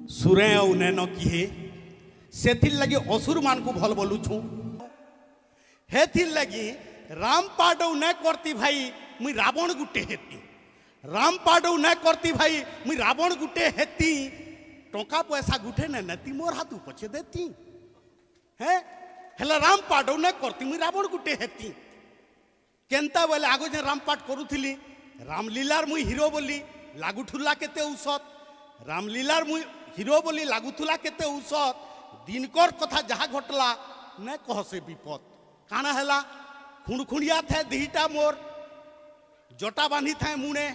सुरे और नैन किए से लगी असुर मान को भल बोलुछु हे लगी राम पाडौ न करती भाई मुई रावण गुटे हेती राम पाडौ न करती भाई मुई रावण गुटे हेती टंका पैसा गुटे न नती मोर हाथ पछे देती है हेला राम पाडौ न करती मुई रावण गुटे हेती केनता बोले आगो जे राम पाठ करूथिली रामलीलार मुई हिरो बोली लागुठुला केते औसत रामलीलार मुई हिरो बोली लागुथुला केते औसत दिनकर कथा जहा घटला न कह से विपद काना हेला खुणखुणिया थे दिहिटा मोर जटा बांधी थे मुने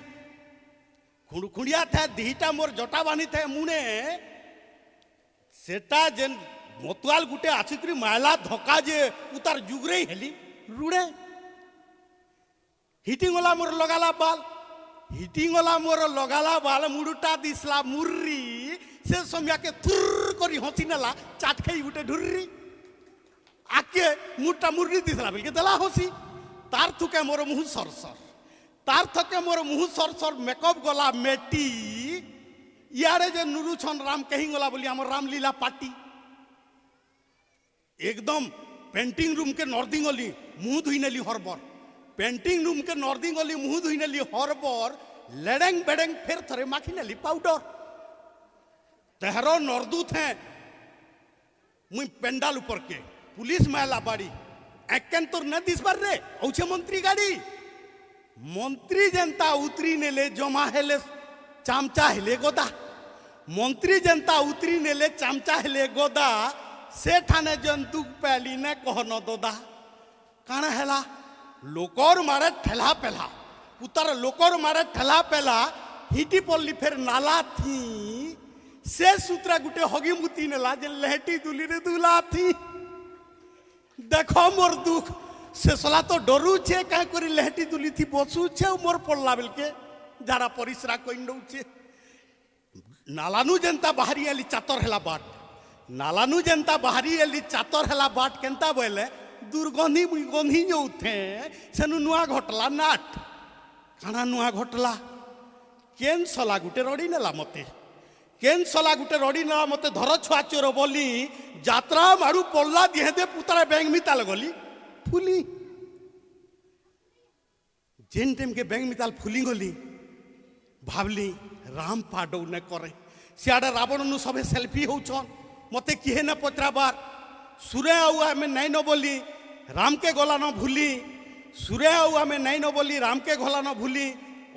खुणखुणिया थे दिहिटा मोर जटा बांधी थे मुने सेटा जेन मतुआल गुटे आसिकरी मायला धक्का जे उतार जुगरे हेली रुड़े हिटिंगला मोर लगाला बाल हिटिंगला मोर लगाला बाल मुडुटा दिसला मुर्री से समया के थुर करी हसी नेला चाट खाई गुटे ढुर्री आके मुटा मुर्री दिसला बिलके देला हसी तार थुके मोर मुह सरसर तार थके मोर मुह सरसर मेकअप गला मेटी यारे जे नुरु छन राम कहीं गला बोली हमर रामलीला पार्टी एकदम पेंटिंग रूम के नॉर्दिंग गली मुह धुई नेली हरबर पेंटिंग रूम के नॉर्दिंग गली मुह धुई नेली हरबर लेडेंग बेडेंग फिर थरे माखी नेली पाउडर तेहरो नर्दू थे मुई पेंडाल ऊपर के पुलिस महिला बाड़ी एकें तोर न दिस बार रे औछे मंत्री गाड़ी मंत्री जनता उतरी नेले जमा हेले चामचा हेले गोदा मंत्री जनता उतरी नेले चामचा हेले गोदा से ठाने जन दुख पैली ने कहन दोदा काना हेला लोकर मारे ठेला पेला उतर लोकर मारे ठेला पेला हिटी पल्ली फिर नाला थी से सूत्रा गुटे हगी मुती नेला जे लहटी दुली रे दुला थी देखो मोर दुख से सला तो डरू छे का करी लहटी दुली थी बसू छे मोर पड़ला बेलके जारा परिश्रा कइन दउछे नालानु जनता बाहरी आली चातर हेला बाट नालानु जनता बाहरी आली चातर हेला बाट केनता बोले दुर्गंधी मुई गंधी जो थे सेनु नुआ घटला नाट काना नुआ घटला केन सला गुटे रड़ी नेला मते केन सला गुटे रड़ी नेला मते धर छुआ चोर बोली यात्रा मारू पल्ला दिहे दे पुतरा बैंक मिताल गली फुली जेन टाइम के बैंक मिताल फुली गली भावली राम पाडौ ने करे सियाडे रावण नु सबे सेल्फी होछन मते किहे न पचराबार सुरे आउ हमें नहीं न बोली राम के गला न भूली सुरे आउ हमें नहीं न बोली राम के गला न भूली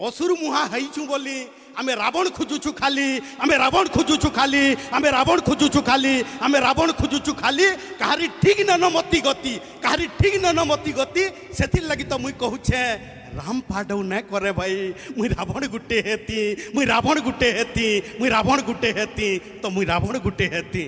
असुर मुहा हईचु बोली आमे रावण खोजुछु खाली आमे रावण खोजुछु खाली आमे रावण खोजुछु खाली आमे रावण खोजुछु खाली कहारी ठीक न मती गति कहारी ठीक न मती गति सेति लगी तो मुई कहूछे राम पाडौ न करे भाई मुई रावण गुटे हेती मुई रावण गुटे हेती मुई रावण गुटे हेती तो मुई रावण गुटे हेती।